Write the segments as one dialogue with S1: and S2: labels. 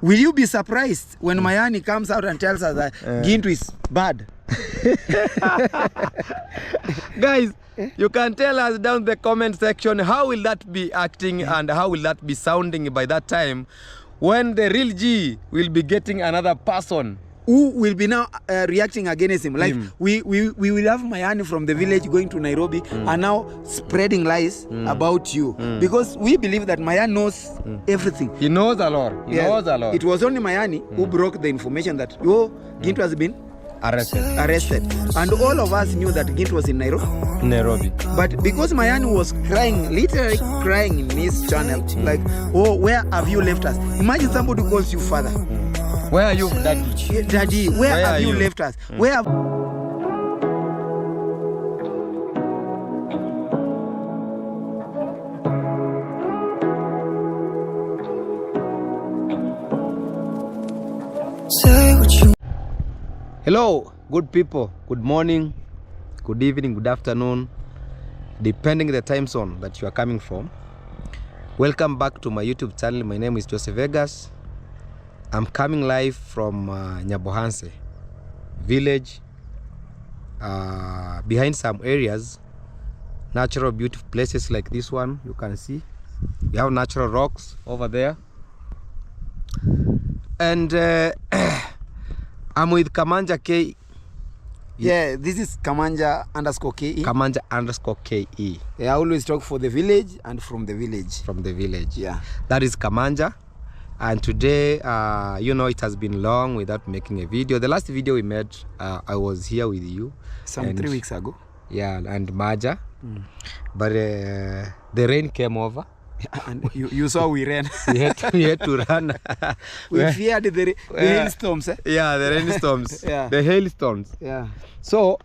S1: Will you be surprised when Mayani comes out and tells us that Gintu is bad?
S2: Guys, you can tell us down in the comment section how will that be acting and how will that be sounding by that time when the real G will be getting another person
S1: who will be now reacting against him. Like we will have Mayani from the village going to Nairobi and now spreading lies about you because we believe that Mayani knows everything.
S2: He knows a lot. He knows a lot.
S1: It was only Mayani who broke the information that Gintu has been arrested. And all of us knew that Gintu was in Nairobi. But because Mayani was crying, literally crying in his channel, like, oh, where have you left us? Imagine somebody calls you father.
S2: Where are you, Daddy?
S1: Daddy, where have you left us? Where have...
S2: Hello, good people. Good morning, good evening, good afternoon, depending the time zone that you are coming from. Welcome back to my YouTube channel. My name is Joseph Vegas. I'm coming live from Nyabohanse village, behind some areas, natural beautiful places like this one. You can see we have natural rocks over there, and I'm with Kamanja K.
S1: Yeah, this is Kamanja_KE.
S2: Kamanja_KE.
S1: I always talk for the village and from the village.
S2: From the village.
S1: Yeah.
S2: That is Kamanja. And today, you know, it has been long without making a video. The last video we made, I was here with you.
S1: Some 3 weeks ago.
S2: Yeah, and Maja. But the rain came over.
S1: And you saw we ran.
S2: we had to run.
S1: We feared the hailstorms.
S2: Yeah, the rainstorms.
S1: Yeah.
S2: The hailstones.
S1: Yeah.
S2: So,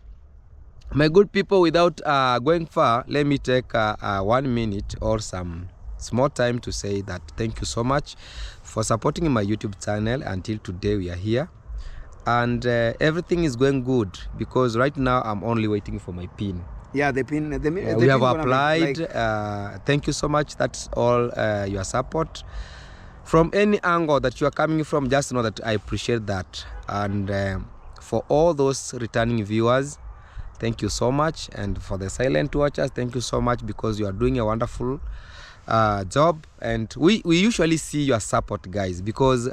S2: my good people, without going far, let me take 1 minute or some small time to say that thank you so much for supporting my YouTube channel. Until today we are here, and everything is going good because right now I'm only waiting for my pin. Yeah,
S1: the pin.
S2: We have applied. Thank you so much. That's all your support. From any angle that you are coming from, just know that I appreciate that. And for all those returning viewers, thank you so much. And for the silent watchers, thank you so much because you are doing a wonderful job. And we usually see your support, guys, because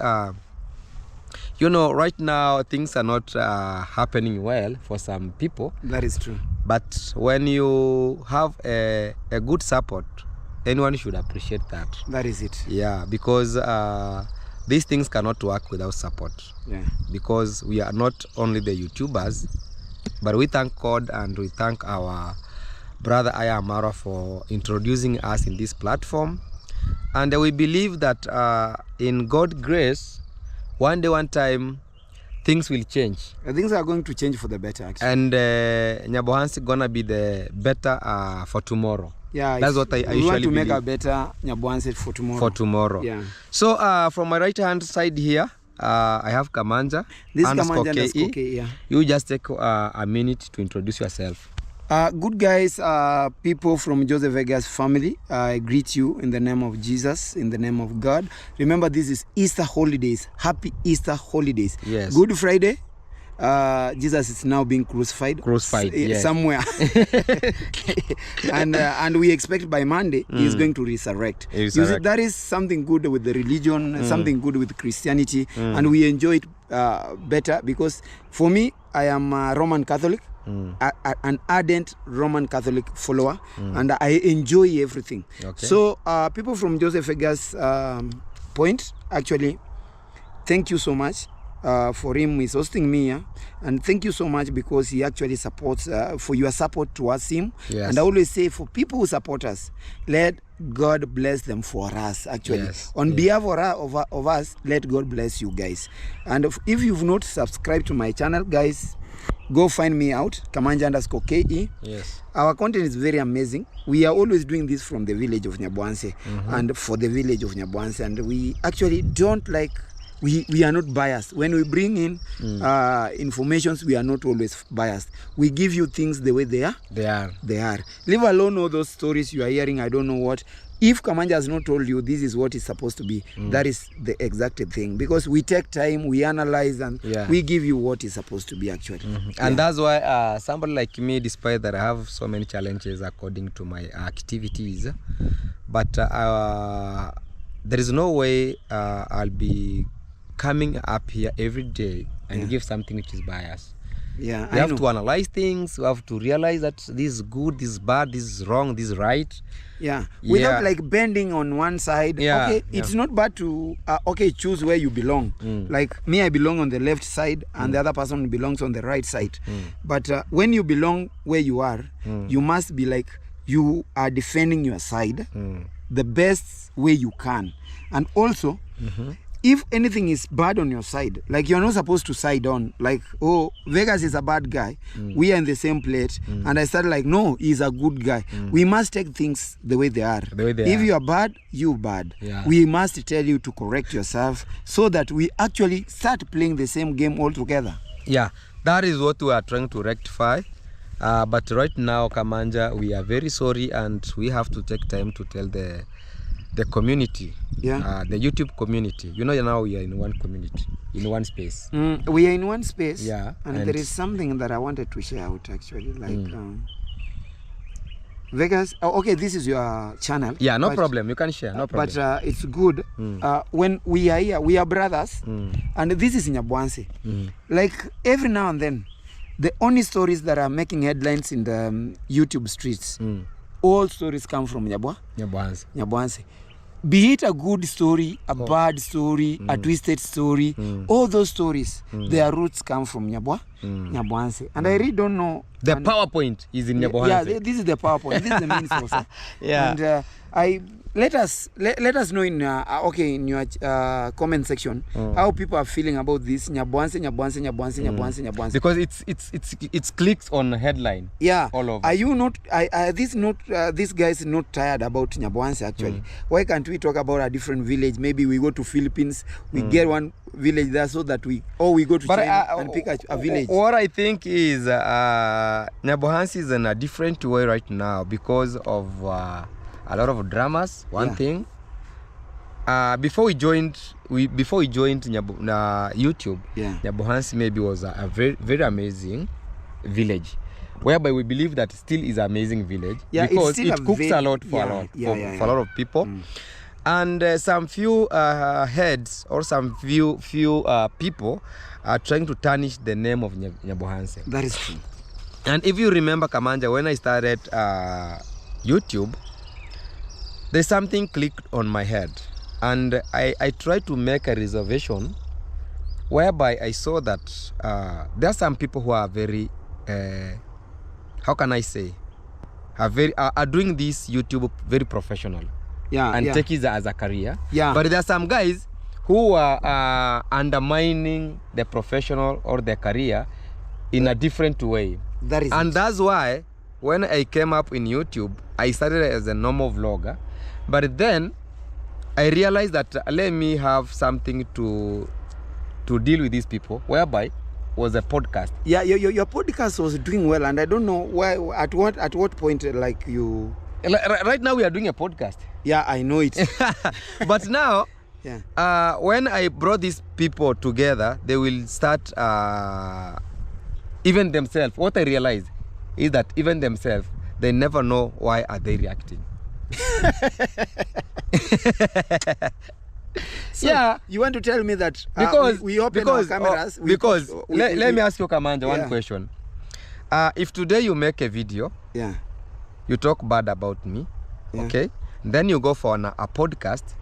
S2: you know, right now things are not happening well for some people.
S1: That is true.
S2: But when you have a good support, anyone should appreciate that.
S1: That is it.
S2: Yeah, because these things cannot work without support.
S1: Yeah. Because
S2: we are not only the YouTubers, but we thank God and we thank our brother Ayamara for introducing us in this platform. And we believe that in God's grace, one day, one time, things will change.
S1: Things are going to change for the better, actually.
S2: And Nyabohanse gonna be the better for tomorrow.
S1: Yeah,
S2: that's what I usually
S1: want to
S2: believe.
S1: Make a better Nyabohanse for tomorrow.
S2: For tomorrow.
S1: Yeah.
S2: So from my right hand side here, I have Kamanja.
S1: This Kamanja_KE. Yeah.
S2: You just take a minute to introduce yourself.
S1: Good guys, people from Joseph Vegas family, I greet you in the name of Jesus, in the name of God. Remember, this is Easter holidays. Happy Easter holidays.
S2: Yes.
S1: Good Friday. Jesus is now being crucified.
S2: Yes.
S1: Somewhere. and we expect by Monday he is going to resurrect. You see, that is something good with the religion, something good with Christianity, and we enjoy it better because for me, I am a Roman Catholic. An ardent Roman Catholic follower, and I enjoy everything. Okay. So people from Joseph Vegas point, actually, thank you so much for him. He's hosting me here, and thank you so much because he actually supports for your support towards him.
S2: Yes.
S1: And I always say, for people who support us, let God bless them for us, actually.
S2: Yes.
S1: On behalf of us, let God bless you guys. And if you've not subscribed to my channel, guys, go find me out, Kamanja_KE.
S2: Yes.
S1: Our content is very amazing. We are always doing this from the village of Nyabohanse and for the village of Nyabohanse. And we actually don't like, we are not biased. When we bring in informations, we are not always biased. We give you things the way they are.
S2: They are.
S1: Leave alone all those stories you are hearing, I don't know what. if Kamanja has not told you this is what it's supposed to be, that is the exact thing. Because we take time, we analyze, and we give you what is supposed to be actually.
S2: And that's why somebody like me, despite that I have so many challenges according to my activities, but there is no way I'll be coming up here every day and give something which is biased. We have to analyze things. We have to realize that this is good, this is bad, this is wrong, this is right.
S1: Without like bending on one side. It's not bad to choose where you belong. Like me, I belong on the left side, and the other person belongs on the right side. But when you belong where you are, you must be like, you are defending your side the best way you can. And also, if anything is bad on your side, like you're not supposed to side on, like, oh, Vegas is a bad guy, we are in the same plate, and I started like, no, he's a good guy. We must take things the way they are. If you are bad, you bad. We must tell you to correct yourself so that we actually start playing the same game all together.
S2: That is what we are trying to rectify. But right now, Kamanja, we are very sorry, and we have to take time to tell the community, the YouTube community. You know, now we are in one community, in one space.
S1: We are in one space, and there is something that I wanted to share out actually. Like, Vegas, okay, this is your channel.
S2: No problem, you can share, no problem.
S1: But it's good, when we are here, we are brothers, and this is Nyabwanse. Like, every now and then, the only stories that are making headlines in the YouTube streets, all stories come from Nyabwanse. Be it a good story, a bad story, a twisted story, all those stories, their roots come from Nyabwanse. And I really don't know.
S2: The PowerPoint is in Nyabwanse.
S1: This is the PowerPoint. This is the main source. And let us know in in your comment section how people are feeling about this Nyabwanse.
S2: Because it's clicks on headline. All over.
S1: Are you not? These guys not tired about Nyabwanse actually? Why can't we talk about a different village? Maybe we go to Philippines, we get one village there, so that we go to China and pick a village.
S2: What I think is Nyabwanse is in a different way right now because of a lot of dramas. One thing, before we joined YouTube, Nyabwanse maybe was a very, very amazing village, whereby we believe that still is an amazing village because it cooks a lot for a lot of people. And some few heads or some few people are trying to tarnish the name of Nyabwanse.
S1: That is true.
S2: And if you remember, Kamanja, when I started YouTube, there's something clicked on my head, and I tried to make a reservation whereby I saw that there are some people who are very, how can I say, are doing this YouTube very professional and take it as a career. But there are some guys who are undermining the professional or the career in a different way. That's why when I came up in YouTube, I started as a normal vlogger. But then I realized that let me have something to deal with these people, whereby was a podcast.
S1: Your podcast was doing well, and I don't know why. At what point, like you?
S2: Right now we are doing a podcast.
S1: I know it.
S2: But now, when I brought these people together, they will start even themselves. What I realized is that even themselves, they never know why are they reacting.
S1: So you want to tell me that
S2: because
S1: we open our cameras
S2: let me ask you, Kamanja, one question. If today you make a video, you talk bad about me, okay, then you go for a podcast,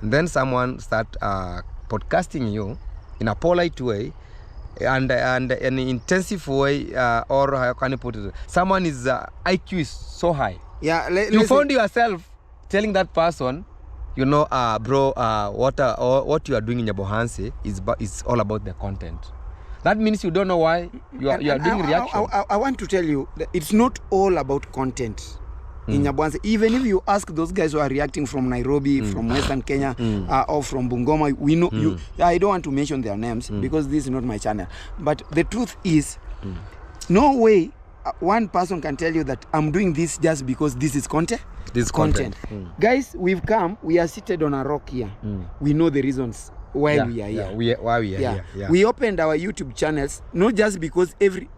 S2: then someone start podcasting you in a polite way and an intensive way, or how can you put it, someone is IQ is so high. You found yourself telling that person, you know, bro, what you are doing in Nyabwanse is all about the content. That means you don't know why you are doing reaction.
S1: I want to tell you that it's not all about content in Nyabwanse. Even if you ask those guys who are reacting from Nairobi, from Western Kenya, or from Bungoma, we know you. I don't want to mention their names because this is not my channel. But the truth is, no way one person can tell you that I'm doing this just because this is content.
S2: This content.
S1: Guys, we've come. We are seated on a rock here. We know the reasons why we are here.
S2: Why we are here. Yeah.
S1: We opened our YouTube channels not just because every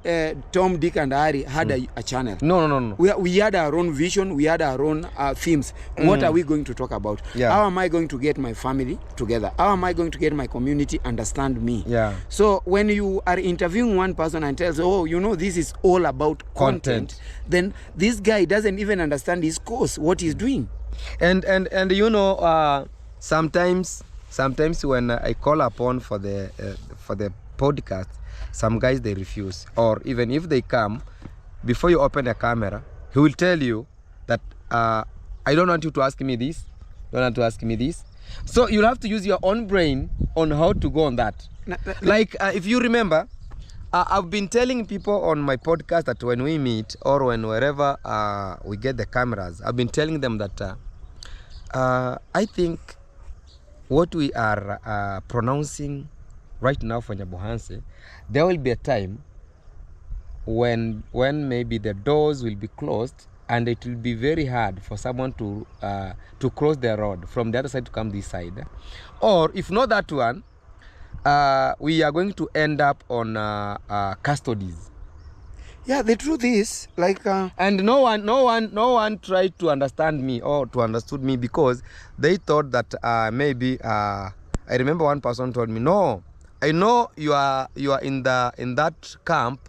S1: Tom, Dick, and Harry had a channel.
S2: No.
S1: We had our own vision. We had our own themes. What are we going to talk about? How am I going to get my family together? How am I going to get my community understand me? So when you are interviewing one person and tells, oh, you know, this is all about content, then this guy doesn't even understand his course, what he's doing.
S2: And you know, sometimes when I call upon for the podcast, some guys, they refuse. Or even if they come, before you open the camera, he will tell you that I don't want you to ask me this, don't want to ask me this. So you'll have to use your own brain on how to go on that. Like if you remember, I've been telling people on my podcast that when we meet or wherever we get the cameras, I've been telling them that I think what we are pronouncing right now for Nyabohanse, there will be a time when maybe the doors will be closed and it will be very hard for someone to cross the road from the other side to come this side. Or if not that one, we are going to end up on custodies.
S1: Yeah, the truth is, like,
S2: and no one tried to understand me or to understood me because they thought that maybe I remember one person told me, no, I know you are in that camp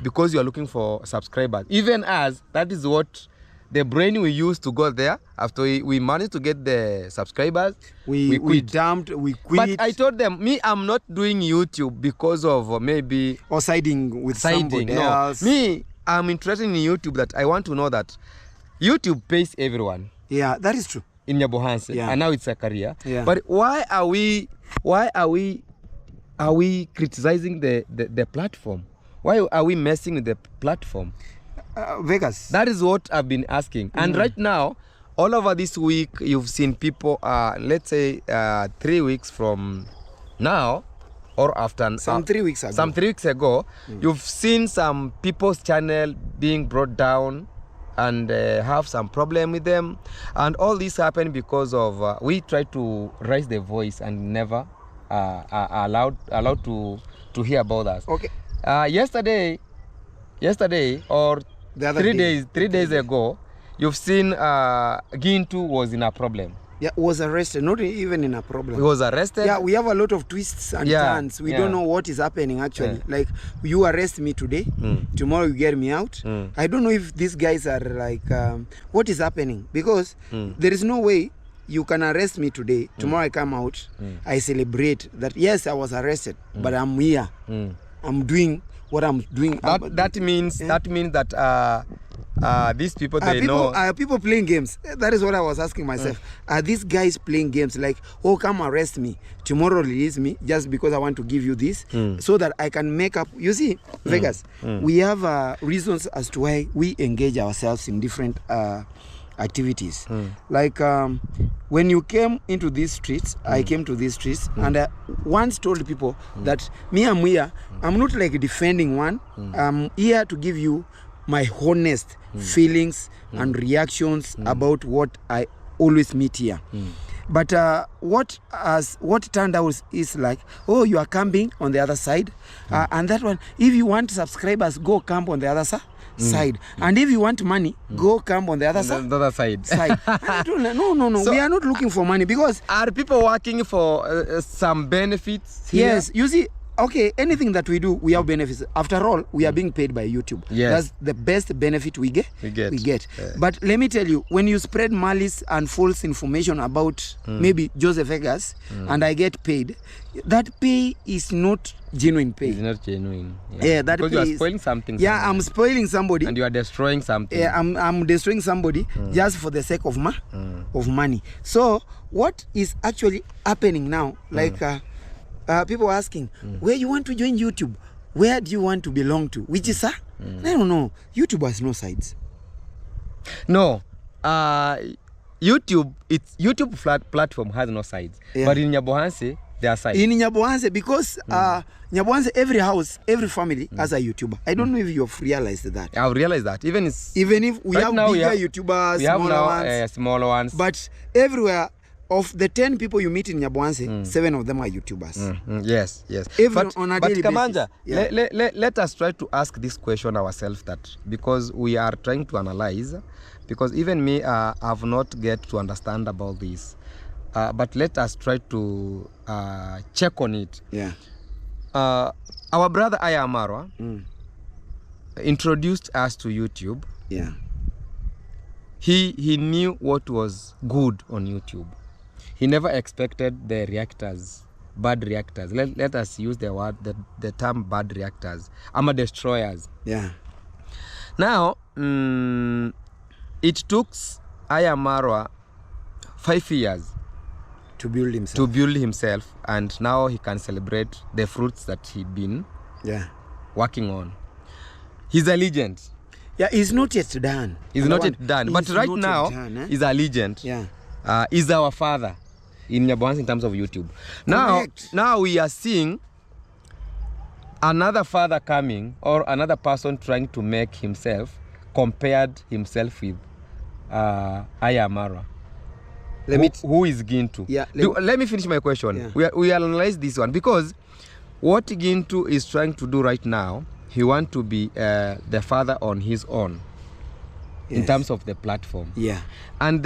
S2: because you are looking for subscribers. Even as that is what the brain we used to go there. After we managed to get the subscribers, we quit.
S1: We quit.
S2: But I told them, me, I'm not doing YouTube because of maybe
S1: or siding with somebody else.
S2: Me, I'm interested in YouTube that I want to know that YouTube pays everyone.
S1: Yeah, that is true.
S2: In Nyabohanse, and now it's a career.
S1: Yeah.
S2: But why are we criticizing the platform? Why are we messing with the platform?
S1: Vegas.
S2: That is what I've been asking. And right now, all over this week, you've seen people, let's say 3 weeks from now, or after
S1: some 3 weeks ago.
S2: Some 3 weeks ago, you've seen some people's channel being brought down and have some problem with them. And all this happened because of we try to raise the voice and never allowed to hear about us.
S1: Okay.
S2: Yesterday or
S1: the other
S2: 3 days ago, you've seen Gintu was in a problem.
S1: Yeah, was arrested, not even in a problem.
S2: He was arrested.
S1: Yeah, we have a lot of twists and turns. We don't know what is happening actually. Like, you arrest me today, tomorrow you get me out. I don't know if these guys are like, what is happening? Because there is no way you can arrest me today, tomorrow I come out, I celebrate that, yes, I was arrested, but I'm here. I'm doing what I'm doing.
S2: That means that these people,
S1: are people playing games? That is what I was asking myself. Are these guys playing games like, oh, come arrest me, tomorrow release me just because I want to give you this so that I can make up? You see, Vegas, we have reasons as to why we engage ourselves in different activities. Like when you came into these streets, I came to these streets and I once told people that I'm here, I'm not like defending one, I'm here to give you my honest feelings and reactions about what I always meet here. But what turned out is like, oh, you are camping on the other side, and that one, if you want subscribers, go camp on the other side, and if you want money, go camp on the other side.
S2: The other side.
S1: No. So, we are not looking for money because
S2: are people working for some benefits here?
S1: Yes, you see. Okay, anything that we do, we have benefits. After all, we are being paid by YouTube.
S2: Yes.
S1: That's the best benefit we get. But let me tell you, when you spread malice and false information about maybe Joseph Vegas and I get paid, that pay is not genuine pay.
S2: It's not genuine.
S1: Yeah, that
S2: because
S1: pay
S2: you are spoiling something.
S1: Yeah, I'm spoiling somebody.
S2: And you are destroying something.
S1: Yeah, I'm destroying somebody just for the sake of money. So what is actually happening now? Like people are asking, where you want to join YouTube? Where do you want to belong to? Which is, I don't know. YouTube has no sides.
S2: No. YouTube platform has no sides. Yeah. But in Nyabohanse, their side.
S1: In Nyabohanse, because Nyabohanse, every house, every family has a YouTuber. I don't know if you've realized that.
S2: I've realized that. Even if we
S1: right
S2: have
S1: now
S2: bigger
S1: YouTubers,
S2: we have
S1: smaller
S2: now
S1: ones,
S2: smaller ones.
S1: But everywhere, of the 10 people you meet in Nyabohanse, 7 of them are YouTubers.
S2: Yes.
S1: But on a daily
S2: Kamanja,
S1: basis.
S2: let us try to ask this question ourselves, that because we are trying to analyze, because even me, have not get to understand about this. But let us try to check on it.
S1: Yeah.
S2: Our brother Ayamara introduced us to YouTube.
S1: Yeah.
S2: He knew what was good on YouTube. He never expected the reactors, bad reactors. Let us use the term bad reactors. Destroyers.
S1: Yeah.
S2: Now, it took Ayamara 5 years
S1: to build himself,
S2: and now he can celebrate the fruits that he'd been working on. He's a legend.
S1: Yeah, he's not yet done.
S2: He's not yet done. But right now, he's a legend.
S1: Yeah.
S2: He's our father in Nyabohanse in terms of YouTube. Now we are seeing another father coming, or another person trying to make himself, compared himself with Ayamara. Who is Gintu?
S1: Yeah,
S2: let me finish my question. Yeah. We analyze this one, because what Gintu is trying to do right now, he wants to be the father on his own. Yes. In terms of the platform.
S1: Yeah.
S2: And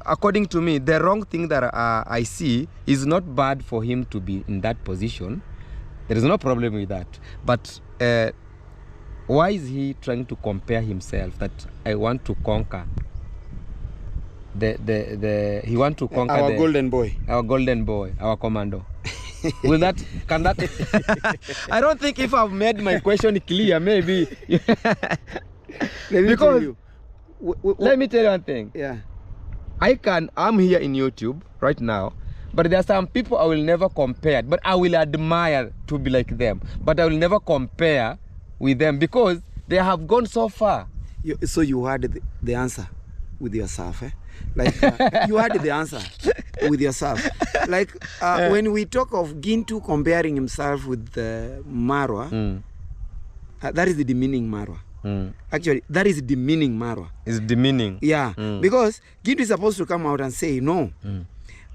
S2: according to me, the wrong thing that I see is not bad for him to be in that position. There is no problem with that. But why is he trying to compare himself, that I want to conquer he want to conquer
S1: our golden boy,
S2: our commando? Can that I don't think if I've made my question clear, maybe. Let me tell you one thing.
S1: Yeah.
S2: I'm here in YouTube right now, but there are some people I will never compare, but I will admire to be like them. But I will never compare with them, because they have gone so far.
S1: So you had the answer with yourself, eh? Like you had the answer with yourself. Like when we talk of Gintu comparing himself with Marwa, that is the demeaning Marwa. Actually, that is demeaning Marwa.
S2: It's demeaning.
S1: Yeah, because Gintu is supposed to come out and say, no,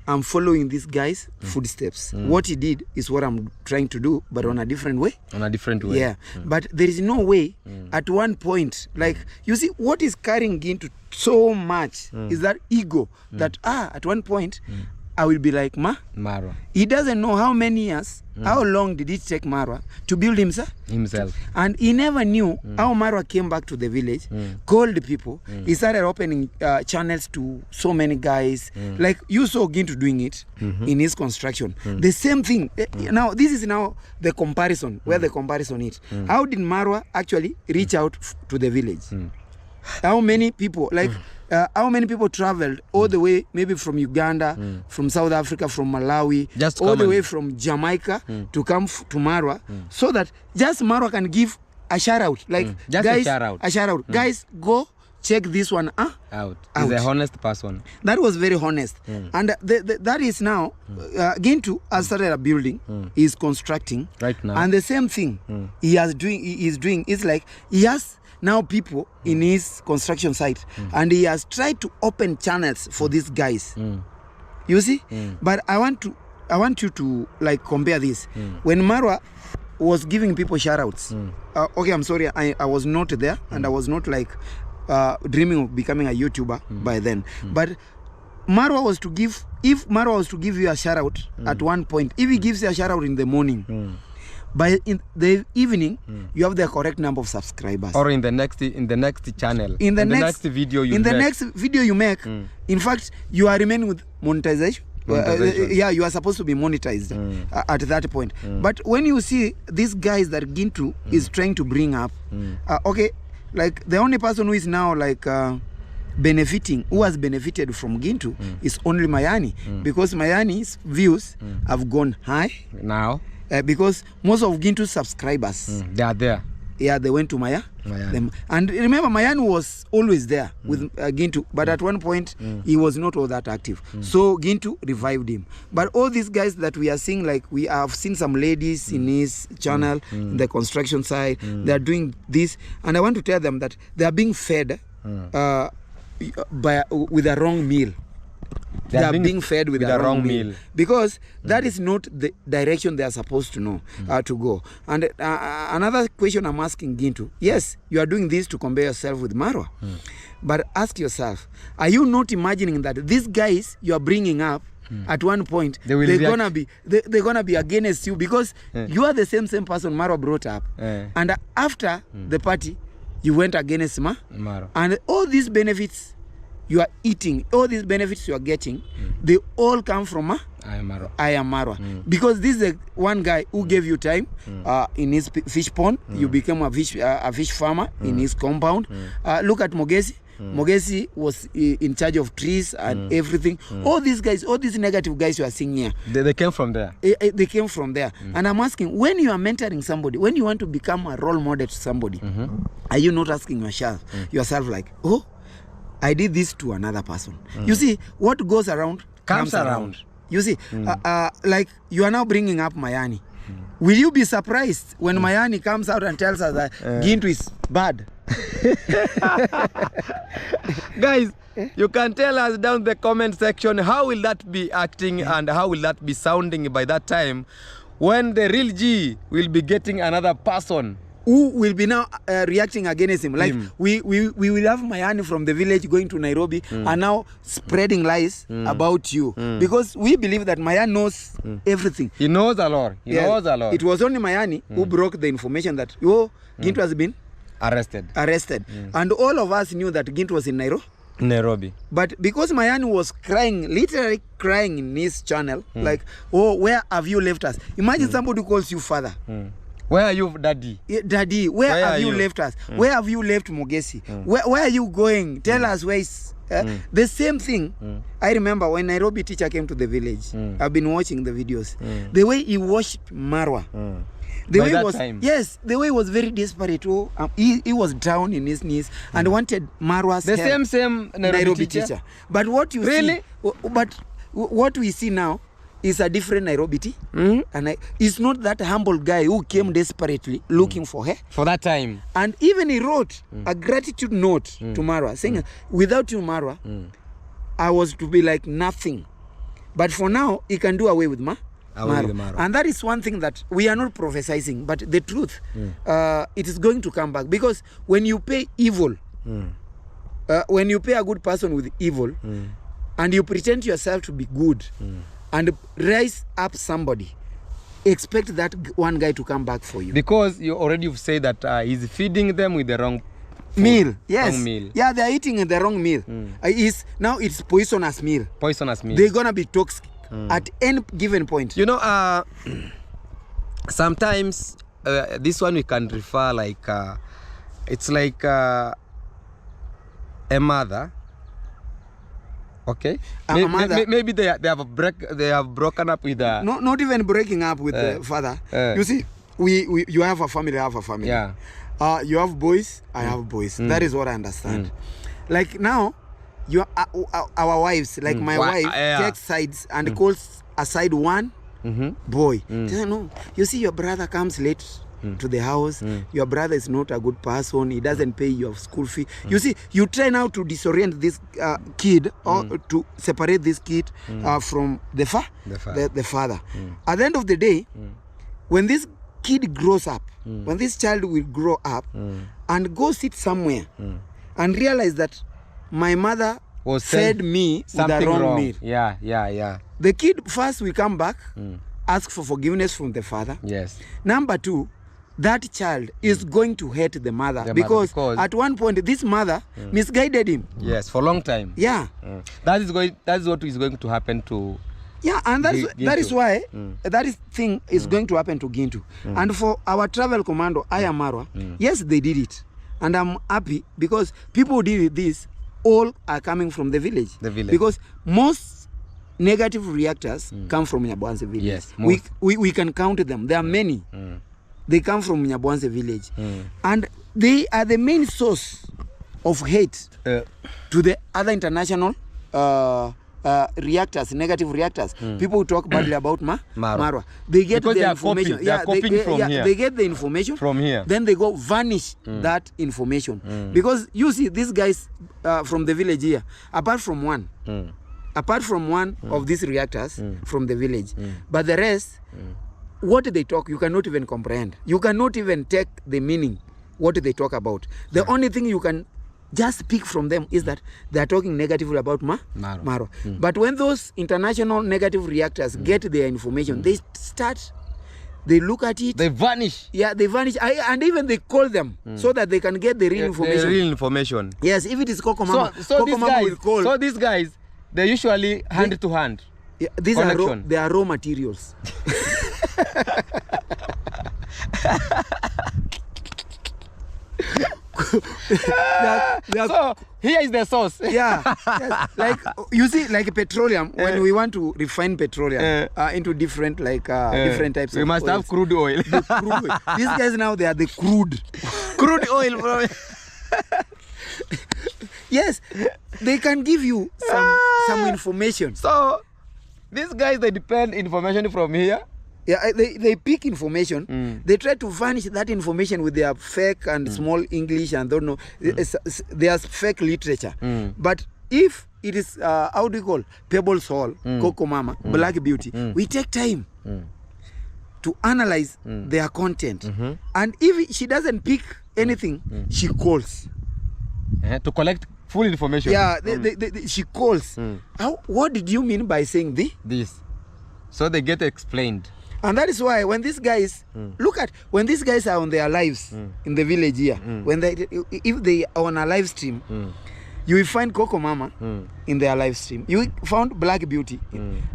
S1: I'm following this guy's footsteps. What he did is what I'm trying to do, but on a different way.
S2: On a different way.
S1: Yeah, but there is no way at one point, like, you see, what is carrying Gintu so much is that ego, that at one point, I will be like
S2: Marwa.
S1: He doesn't know how many years, how long did it take Marwa to build himself. And he never knew how Marwa came back to the village, called people. He started opening channels to so many guys. Like you saw Gintu doing it in his construction. The same thing. Now, this is now the comparison, where the comparison is. How did Marwa actually reach out to the village? How many people, like, how many people traveled all the way, maybe from Uganda, from South Africa, from Malawi, all the way from Jamaica to come to Marwa, so that just Marwa can give a shout out, like,
S2: just
S1: guys,
S2: a shout out.
S1: Guys, go check this one
S2: out. He's a honest person.
S1: That was very honest. And that is now, Gintu has started a building, he's constructing
S2: right now,
S1: and the same thing he is doing is like, he has now people in his construction site, and he has tried to open channels for these guys. You see? But I want you to like compare this. When Marwa was giving people shout outs, okay, I'm sorry, I was not there, and I was not like dreaming of becoming a YouTuber by then. But Marwa was to give, if Marwa was to give you a shout out at one point, if he gives you a shout out in the morning, by in the evening, you have the correct number of subscribers.
S2: Or in the next channel.
S1: In the
S2: next video you make.
S1: In the next video you make, in fact, you are remaining with monetization. Yeah, you are supposed to be monetized at that point. But when you see these guys that Gintu is trying to bring up, okay, like the only person who is now like benefiting, who has benefited from Gintu is only Mayani, because Mayani's views have gone high
S2: now.
S1: Because most of Gintu's subscribers
S2: they are there.
S1: Yeah, they went to Mayan. And remember, Mayan was always there with Gintu, but at one point, he was not all that active. So Gintu revived him. But all these guys that we are seeing, like we have seen some ladies in his channel, in the construction side, they are doing this. And I want to tell them that they are being fed with a wrong meal. They are being fed with a wrong meal. Because that is not the direction they are supposed to know to go. And another question I'm asking Gintu, yes, you are doing this to compare yourself with Marwa. But ask yourself, are you not imagining that these guys you are bringing up at one point, they're gonna be against you because you are the same person Marwa brought up. And after the party, you went against Marwa. And all these benefits you are eating, all these benefits you are getting, they all come from Ayamara. Because this is the one guy who gave you time in his fish pond. You became a fish farmer in his compound. Look at Mogesi. Mogesi was in charge of trees and everything. All these guys, all these negative guys you are seeing here,
S2: they came from there.
S1: They came from there. And I'm asking, when you are mentoring somebody, when you want to become a role model to somebody, are you not asking yourself like, oh, I did this to another person? You see, what goes around comes around. You see, like you are now bringing up Mayani. Will you be surprised when Mayani comes out and tells us that Gintu is bad?
S2: Guys, you can tell us down in the comment section, how will that be acting and how will that be sounding by that time when the real G will be getting another person
S1: who will be now reacting against him. Like we will have Mayani from the village going to Nairobi and now spreading lies about you. Because we believe that Mayani knows everything.
S2: He knows a lot. He knows a lot.
S1: It was only Mayani who broke the information that Gintu has been
S2: arrested.
S1: And all of us knew that Gintu was in Nairobi. But because Mayani was crying, literally crying in his channel, like, oh, where have you left us? Imagine somebody calls you father.
S2: Where are you, Daddy?
S1: Daddy, where have you left us? Where have you left Mogesi? Where are you going? Tell us where is... the same thing. I remember when Nairobi teacher came to the village. I've been watching the videos. The way he worshipped Marwa. The way he was very desperate. He was down in his knees and wanted Marwa's help.
S2: The same Nairobi teacher.
S1: But what you see... But what we see now is a different Nairobi tea. And it's not that humble guy who came desperately looking for her.
S2: For that time.
S1: And even he wrote a gratitude note to Marwa, saying, without you, Marwa, I was to be like nothing. But for now, he can do away with Marwa. And that is one thing that we are not prophesizing, but the truth, it is going to come back. Because when you pay evil, when you pay a good person with evil, and you pretend yourself to be good, and rise up somebody, expect that one guy to come back for you.
S2: Because you already said that he's feeding them with the wrong
S1: meal. Yes.
S2: Wrong meal.
S1: Yeah, they are eating the wrong meal. Now it's poisonous meal. They're going to be toxic at any given point.
S2: You know, sometimes this one we can refer like, it's like a mother. Okay. Maybe they have broken up with the...
S1: No, not even breaking up with the father. You see, you have a family, I have a family.
S2: Yeah.
S1: You have boys, I have boys. That is what I understand. Like now, our wives, like my wife, takes sides and calls aside one boy. She says, no, you see, your brother comes late to the house. Your brother is not a good person. He doesn't pay your school fee. You see, you try now to disorient this kid or to separate this kid from the father. At the end of the day, when this kid grows up, when this child will grow up and go sit somewhere and realize that my mother fed me with the wrong meal.
S2: Yeah.
S1: The kid first will come back, ask for forgiveness from the father.
S2: Yes.
S1: Number two, that child is going to hate the mother because at one point this mother misguided him.
S2: Yes, for a long time.
S1: Yeah.
S2: That is what is going to happen to...
S1: Yeah, and that is why that thing is going to happen to Gintu. And for our travel commando, Ayamara, yes, they did it. And I'm happy because people who did this all are coming from the village. Because most negative reactors come from Nyaboanse village.
S2: Yes,
S1: we can count them. There are many. they come from Nyabwanse village. And they are the main source of hate to the other international reactors, negative reactors. People who talk badly about Marwa. They get the information. They get the information
S2: from here.
S1: Then they go vanish that information. Because you see, these guys from the village here, apart from one of these reactors from the village, but the rest, what they talk, you cannot even comprehend. You cannot even take the meaning, what they talk about. The only thing you can just pick from them is that they are talking negatively about Marwa. But when those international negative reactors get their information, they look at it.
S2: They vanish.
S1: Yeah, they vanish. And even they call them so that they can get the real information.
S2: The real information.
S1: Yes, if it is Coco Mama, Coco Mama will call.
S2: So these guys, they usually hand to hand.
S1: Yeah, these are raw materials.
S2: So here is the source.
S1: Yes. Like you see, like petroleum, when we want to refine petroleum into different different types
S2: we
S1: of
S2: must
S1: oils.
S2: have crude oil.
S1: The crude oil. These guys now, they are the crude
S2: oil, bro.
S1: Yes, they can give you some information.
S2: So these guys, they depend information from here.
S1: Yeah, they pick information. They try to vanish that information with their fake and small English and don't know. There's fake literature. But if it is, how do you call, Pebble Soul, Coco Mama, Black Beauty, we take time to analyze their content. And if she doesn't pick anything, she calls.
S2: To collect full information.
S1: Yeah, she calls. What did you mean by saying
S2: this? So they get explained.
S1: And that is why when these guys, look at, when these guys are on their lives in the village here, if they are on a live stream, you will find Coco Mama in their live stream. You found Black Beauty,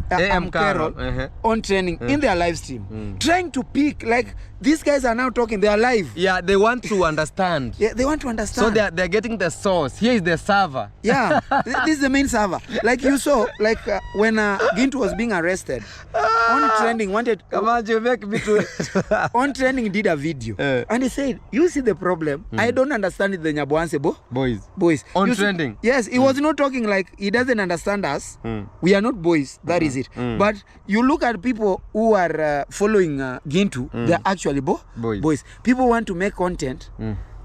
S1: Carol on training in their live stream, trying to pick, like, these guys are now talking, they are live.
S2: Yeah, they want to understand.
S1: Yeah, they want to understand.
S2: So they're getting the source. Here is the server.
S1: Yeah, this is the main server. Like you saw, like when Gint was being arrested, on trending wanted.
S2: Come on, you make me to.
S1: On trending did a video, and he said, "You see the problem? I don't understand the Nyabwanse boys.
S2: On trending.
S1: Yes, he was not talking like he doesn't understand us. We are not boys. That is it. But you look at people who are following Gintu, they're actually boys. People want to make content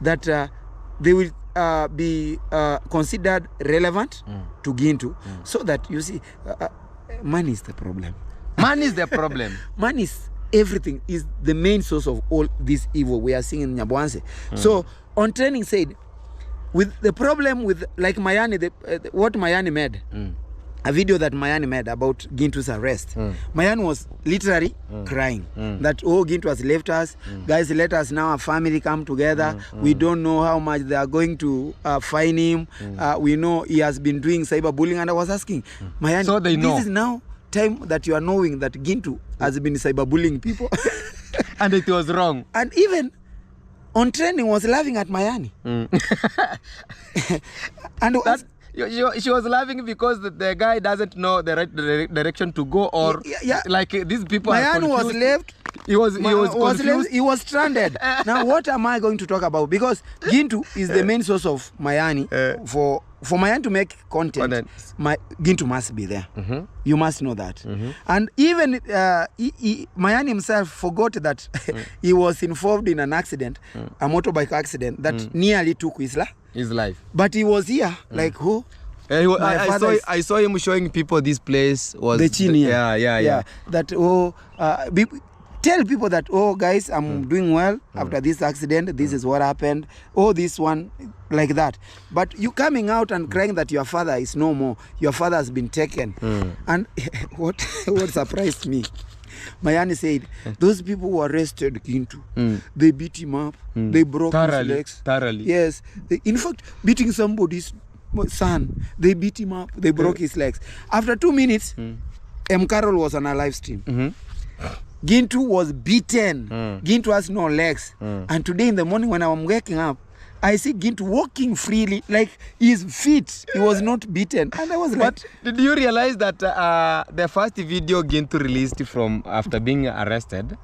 S1: that they will be considered relevant to Gintu, so that you see, money is the problem.
S2: Money is the problem.
S1: Money is everything, is the main source of all this evil we are seeing in Nyabwanse. So on training said, with the problem with, like, Mayani, what Mayani made, a video that Mayani made about Gintu's arrest. Mayani was literally crying that, oh, Gintu has left us. Guys, let us now, a family, come together. We don't know how much they are going to fine him. We know he has been doing cyberbullying. And I was asking, Mayani,
S2: so they know.
S1: This is now time that you are knowing that Gintu has been cyberbullying people.
S2: And it was wrong.
S1: And even on training was laughing at Mayani. And
S2: she was laughing because the guy doesn't know the right direction to go, or like these people
S1: Mayani
S2: are confused.
S1: was left.
S2: He was confused.
S1: He was stranded. Now what am I going to talk about? Because Gintu is the main source of Mayani. For Mayani to make content, Gintu must be there. You must know that. And even Mayani himself forgot that he was involved in an accident, a motorbike accident that nearly took his life. But he was here, like who?
S2: I saw him showing people this place was
S1: the chin here.
S2: Yeah.
S1: That tell people that, oh guys, I'm doing well after this accident. This is what happened. Oh, this one, like that. But you coming out and crying that your father is no more. Your father has been taken. And what surprised me, Mayani said, those people who arrested Gintu, they beat him up, they broke his legs.
S2: Thoroughly.
S1: Yes. In fact, beating somebody's son, they beat him up, they broke his legs. After 2 minutes, Carol was on a live stream. Gintu was beaten. Gintu has no legs. And today in the morning when I'm waking up, I see Gint walking freely, like his feet. He was not beaten. And I was like...
S2: But did you realize that the first video Gint released from after being arrested,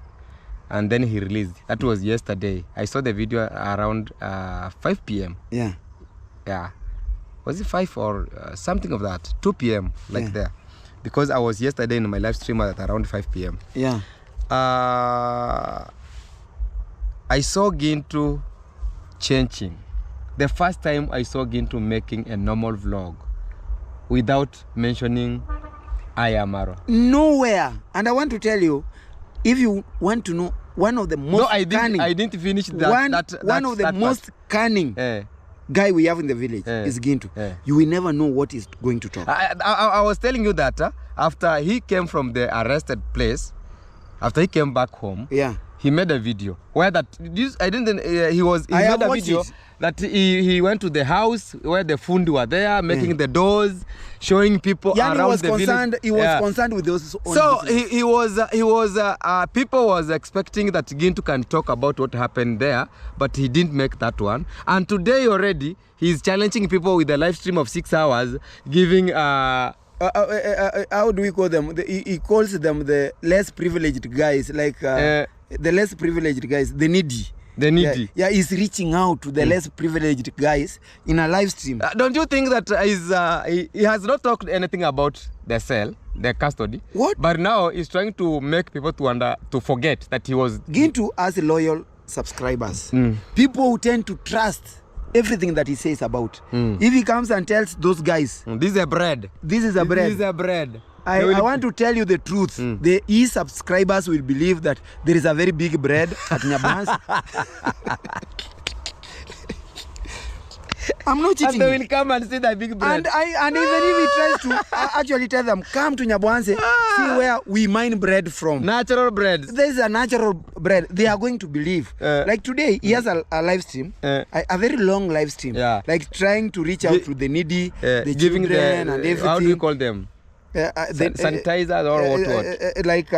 S2: and then he released. That was yesterday. I saw the video around 5 p.m.
S1: Yeah.
S2: Yeah. Was it 5 or something of that? 2 p.m. like there. Because I was yesterday in my live stream at around 5 p.m.
S1: Yeah.
S2: I saw Gintu changing. The first time I saw Gintu making a normal vlog without mentioning Ayamara.
S1: Nowhere. And I want to tell you, if you want to know one of the most cunning...
S2: I didn't finish that.
S1: One of the most cunning guy we have in the village is Gintu. You will never know what he's going to talk.
S2: I was telling you that after he came from the arrested place, after he came back home, he made a video where that he made a video that he went to the house where the fundi were there making the doors, showing people around the village.
S1: He was concerned with those.
S2: So he was people was expecting that Gintu can talk about what happened there, but he didn't make that one. And today already he's challenging people with a live stream of 6 hours, giving
S1: how do we call them? He calls them the less privileged guys, like the less privileged guys, the needy.
S2: The needy.
S1: Yeah, he's reaching out to the less privileged guys in a live stream.
S2: Don't you think that he has not talked anything about the cell, the custody?
S1: What?
S2: But now he's trying to make people to forget that he was...
S1: Gintu has loyal subscribers. People who tend to trust everything that he says about. If he comes and tells those guys...
S2: This is a bread.
S1: This is a bread.
S2: This is a bread.
S1: I want to tell you the truth. The subscribers will believe that there is a very big bread at Nyabansi. I'm not cheating.
S2: And they will come and see that big bread.
S1: And even if he tries to actually tell them, come to Nyabansi, see where we mine bread from.
S2: Natural bread.
S1: There is a natural bread. They are going to believe. Like today, he has a live stream, a very long live stream. Like trying to reach out to the needy, the children and everything.
S2: How do you call them? Sanitizers or what?
S1: Like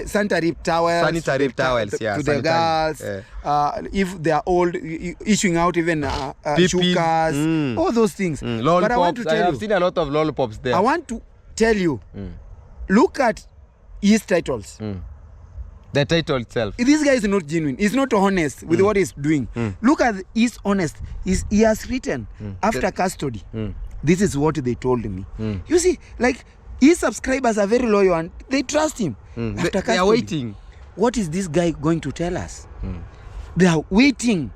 S1: sanitary towels.
S2: Sanitary towels,
S1: to the girls. If they are old, issuing out even chukas, all those things.
S2: But I want to tell you, I have seen a lot of lollipops there.
S1: I want to tell you, look at his titles.
S2: The title itself.
S1: This guy is not genuine. He's not honest with what he's doing. Look at his honest. He has written after custody. This is what they told me. You see, like, his subscribers are very loyal and they trust him.
S2: They are waiting.
S1: What is this guy going to tell us? They are waiting.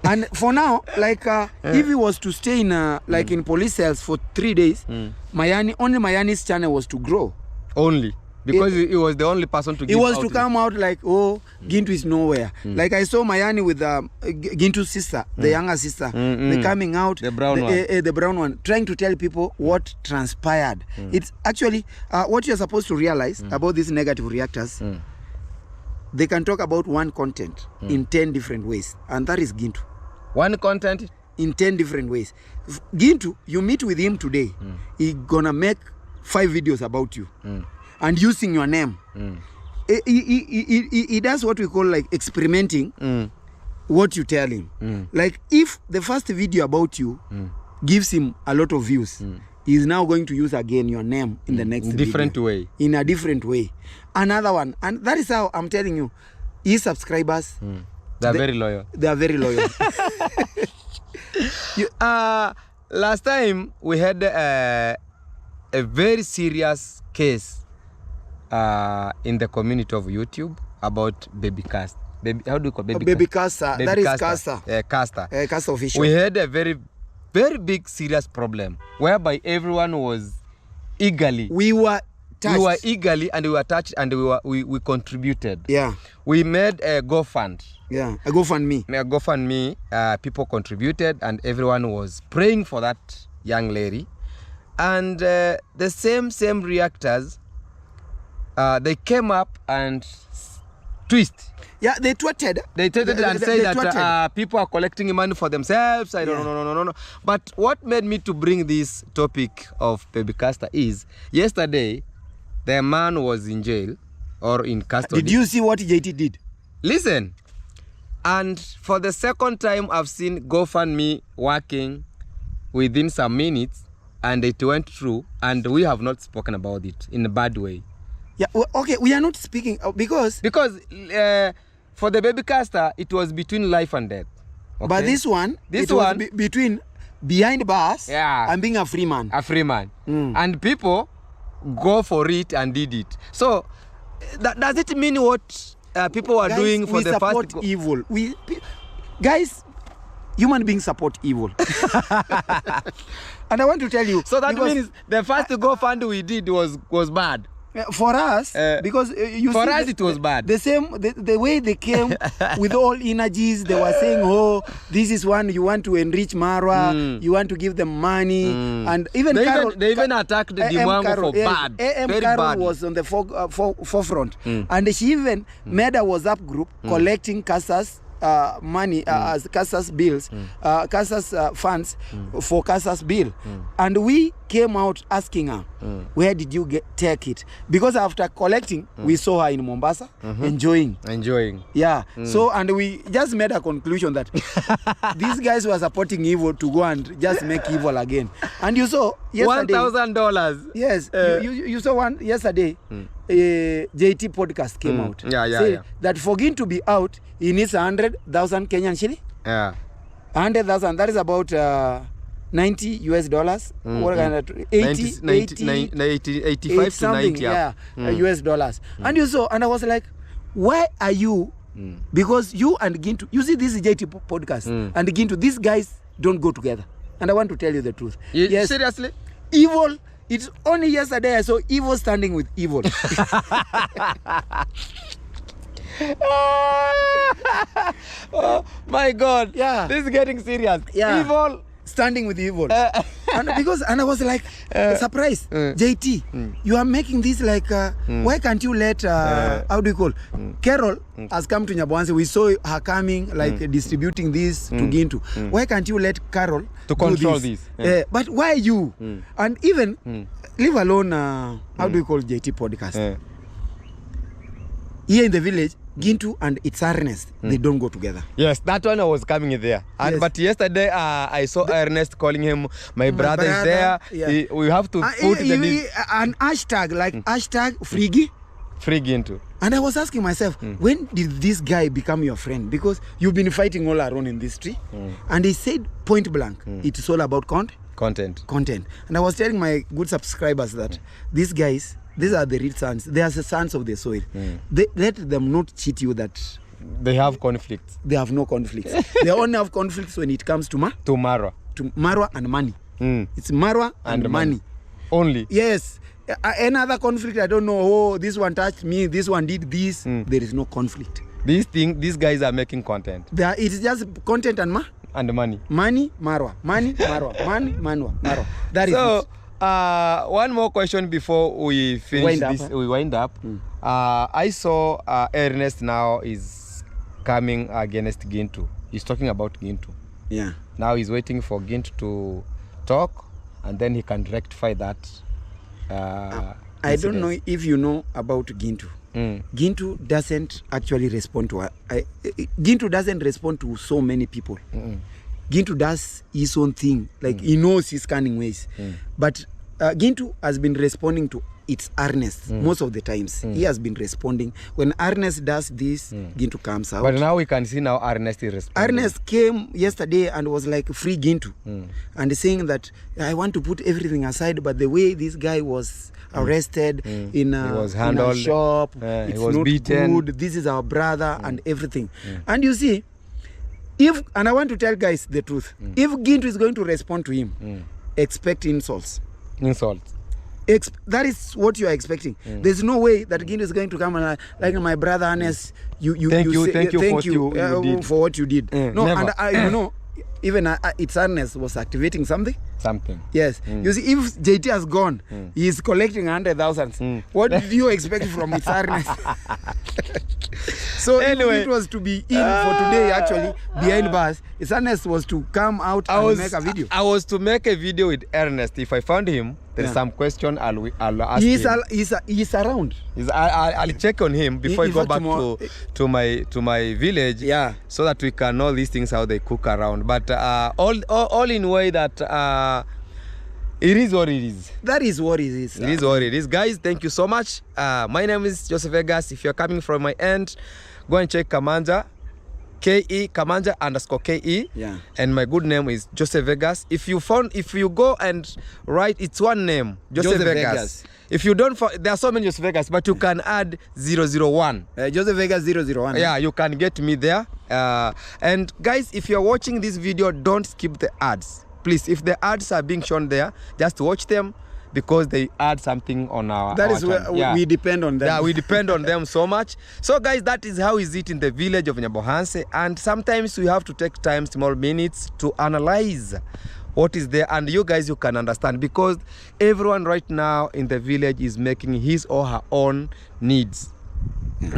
S1: And for now, like, if he was to stay in, like, in police cells for 3 days, only Mayani's channel was to grow.
S2: Only? Because he was the only person to give
S1: He was
S2: out
S1: to come out like, oh, Gintu is nowhere. Like I saw Mayani with Gintu's sister, the younger sister. They're coming out.
S2: The brown one.
S1: The brown one. Trying to tell people what transpired. It's actually what you're supposed to realize about these negative reactors. They can talk about one content in 10 different ways. And that is Gintu.
S2: One content?
S1: In 10 different ways. Gintu, you meet with him today. He's gonna make 5 videos about you. And using your name. He does what we call like experimenting what you tell him. Like if the first video about you gives him a lot of views, he's now going to use again your name in the next
S2: different
S1: video.
S2: Way.
S1: In a different way. Another one. And that is how I'm telling you, his subscribers,
S2: they're very loyal.
S1: They are very loyal.
S2: Last time we had a very serious case in the community of YouTube about baby cast. How do you call baby?
S1: Baby caster. That is caster.
S2: Caster.
S1: Caster official.
S2: We had a very, very big serious problem whereby everyone was eagerly.
S1: We were touched.
S2: We were eagerly and we were touched and we contributed.
S1: Yeah.
S2: We made a GoFund.
S1: Yeah, a GoFundMe.
S2: A GoFundMe. People contributed and everyone was praying for that young lady. And the same reactors, they came up and twist.
S1: Yeah, they tweeted.
S2: They tweeted and said that people are collecting money for themselves. I don't know. No. But what made me to bring this topic of baby caster is, yesterday, the man was in jail or in custody.
S1: Did you see what JT did?
S2: Listen. And for the second time, I've seen GoFundMe working within some minutes. And it went through, and we have not spoken about it in a bad way.
S1: Yeah, okay, we are not speaking because
S2: for the baby caster, it was between life and death. Okay?
S1: But this one, was between behind bars and being a free man.
S2: A free man. And people go for it and did it. So, does it mean what people are doing for the first...
S1: We support evil. Guys, human beings support evil. And I want to tell you...
S2: So that means the first GoFundMe we did was bad.
S1: For us, because
S2: for us it was bad.
S1: The way they came with all energies, they were saying, "Oh, this is one you want to enrich Marwa, you want to give them money," and even
S2: they even attacked the Mwango for bad.
S1: Very Carol was on the forefront, and she even made a WhatsApp group collecting Casa's money as Casa's bills, Casa's funds for Casa's bill, and we came out asking her, where did you take it? Because after collecting, we saw her in Mombasa enjoying. Yeah. So, and we just made a conclusion that these guys were supporting evil to go and just make evil again. And you saw yesterday
S2: $1,000.
S1: Yes, you saw one yesterday. JT podcast came out. That for Gint to be out, he needs 100,000 Kenyan shilling. 100,000. That is about $90 US. What kind of 85
S2: to 90.
S1: US dollars. And you saw, and I was like, why are you? Because you and Gintu, you see, this is JT podcast, and Gintu, these guys don't go together. And I want to tell you the truth.
S2: Yes. Seriously?
S1: Evil. It's only yesterday I saw evil standing with evil.
S2: Oh my God! Yeah, this is getting serious.
S1: Yeah,
S2: evil
S1: standing with evil. And I was like surprised. JT, you are making this like why can't you let how do you call Carol has come to Nyabwanzi. We saw her coming like distributing this to Gintu. Why can't you let Carol
S2: to control this?
S1: But why you? And even leave alone how do you call JT podcast? Here in the village, Gintu and its Ernest, they don't go together.
S2: Yes, that one I was coming there. And but yesterday I saw Ernest calling him, my brother is there. Yeah. We have to put
S1: an hashtag like hashtag Free
S2: Gintu.
S1: And I was asking myself, when did this guy become your friend? Because you've been fighting all around in this tree. And he said point blank, it's all about content. And I was telling my good subscribers that these guys, these are the real sons. They are the sons of the soil. Let them not cheat you that
S2: they have conflicts.
S1: They have no conflicts. They only have conflicts when it comes to
S2: Marwa.
S1: To Marwa and money. It's Marwa and money.
S2: Only.
S1: Yes. Another conflict, I don't know. Oh, this one touched me. This one did this. There is no conflict.
S2: These guys are making content.
S1: It's just content and
S2: money.
S1: Money, Marwa. Money, Marwa. Money, Marwa. That is it.
S2: One more question before we finish we wind up. I saw Ernest now is coming against Gintu. He's talking about Gintu.
S1: Yeah.
S2: Now he's waiting for Gintu to talk, and then he can rectify that.
S1: I don't know if you know about Gintu. Gintu doesn't actually respond to Gintu doesn't respond to so many people. Gintu does his own thing, like he knows his cunning ways. But Gintu has been responding to its Ernest most of the times. He has been responding. When Ernest does this, Gintu comes out.
S2: But now we can see now Ernest is responding.
S1: Ernest came yesterday and was like free Gintu, and saying that I want to put everything aside, but the way this guy was arrested in a shop, it's not beaten. Good. This is our brother and everything. And you see, and I want to tell guys the truth, if Gintu is going to respond to him, expect insults. That is what you are expecting. There's no way that Gintu is going to come and like my brother Ernest,
S2: thank you
S1: for what you did. No,
S2: never.
S1: And you know, even its Ernest was activating something. Yes. You see, if JT has gone, he is collecting 100,000. What did you expect from its Ernest? So anyway, it was to be in for today, actually, behind bars. Its Ernest was to come out and make a video.
S2: I was to make a video with Ernest. If I found him, there's some question I'll ask him.
S1: He's around.
S2: I'll check on him before I go back to my village.
S1: Yeah.
S2: So that we can know these things how they cook around. But all in way that It is what it is.
S1: That is what it is.
S2: It is what it is. Guys, thank you so much. My name is Joseph Vegas. If you're coming from my end, go and check Kamanja. K-E, Kamanja _ K-E.
S1: Yeah.
S2: And my good name is Joseph Vegas. If you go and write, it's one name, Joseph Vegas. If you don't, there are so many Joseph Vegas, but you can add 001.
S1: Joseph Vegas 001.
S2: Yeah, you can get me there. And guys, if you're watching this video, don't skip the ads. Please, if the ads are being shown there, just watch them, because they add something on our
S1: That is
S2: channel.
S1: where we depend on them.
S2: Yeah, we depend on them so much. So guys, that is how is it in the village of Nyabohanse. And sometimes we have to take time, small minutes, to analyze what is there. And you guys, you can understand, because everyone right now in the village is making his or her own needs.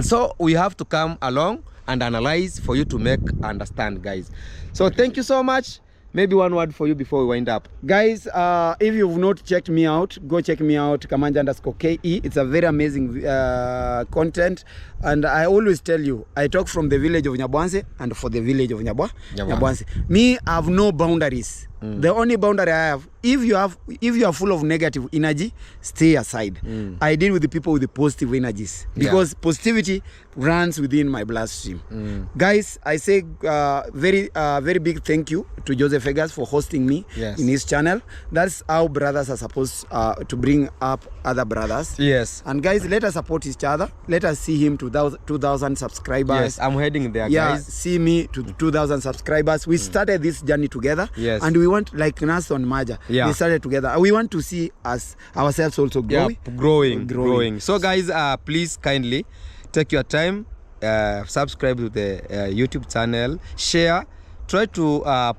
S2: So we have to come along and analyze for you to understand, guys. So thank you so much. Maybe one word for you before we wind up.
S1: Guys, if you've not checked me out, go check me out, Kamanja _ K-E. It's a very amazing content. And I always tell you, I talk from the village of Nyabohanse and for the village of Nyabohanse. Me, I have no boundaries. The only boundary I have, if you are full of negative energy, stay aside. I deal with the people with the positive energies, because positivity runs within my bloodstream. Guys, I say very big thank you to Joseph Vegas for hosting me in his channel. That's how brothers are supposed to bring up other brothers.
S2: Yes.
S1: And guys, let us support each other. Let us see him to 2,000 subscribers.
S2: Yes, I'm heading there, guys.
S1: See me to 2,000 subscribers. We started this journey together.
S2: Yes.
S1: And we want, like Nas on Maja, we started together. We want to see ourselves also growing. So guys, please kindly take your time, subscribe to the YouTube channel, share, try to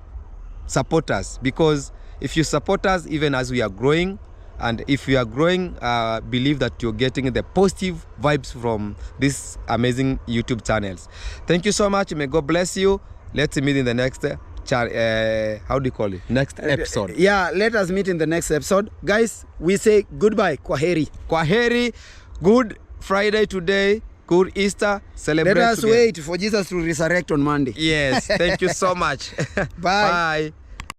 S1: support us, because if you support us, even as we are growing, and if you are growing, believe that you're getting the positive vibes from these amazing YouTube channels. Thank you so much. May God bless you. Let's meet in the next how do you call it? Next episode. Yeah, let us meet in the next episode. Guys, we say goodbye. Kwaheri.
S2: Kwaheri. Good Friday today. Good Easter. Celebrate
S1: Let us
S2: together.
S1: wait for Jesus to resurrect on Monday.
S2: Yes. Thank you so much.
S1: Bye.
S2: Bye.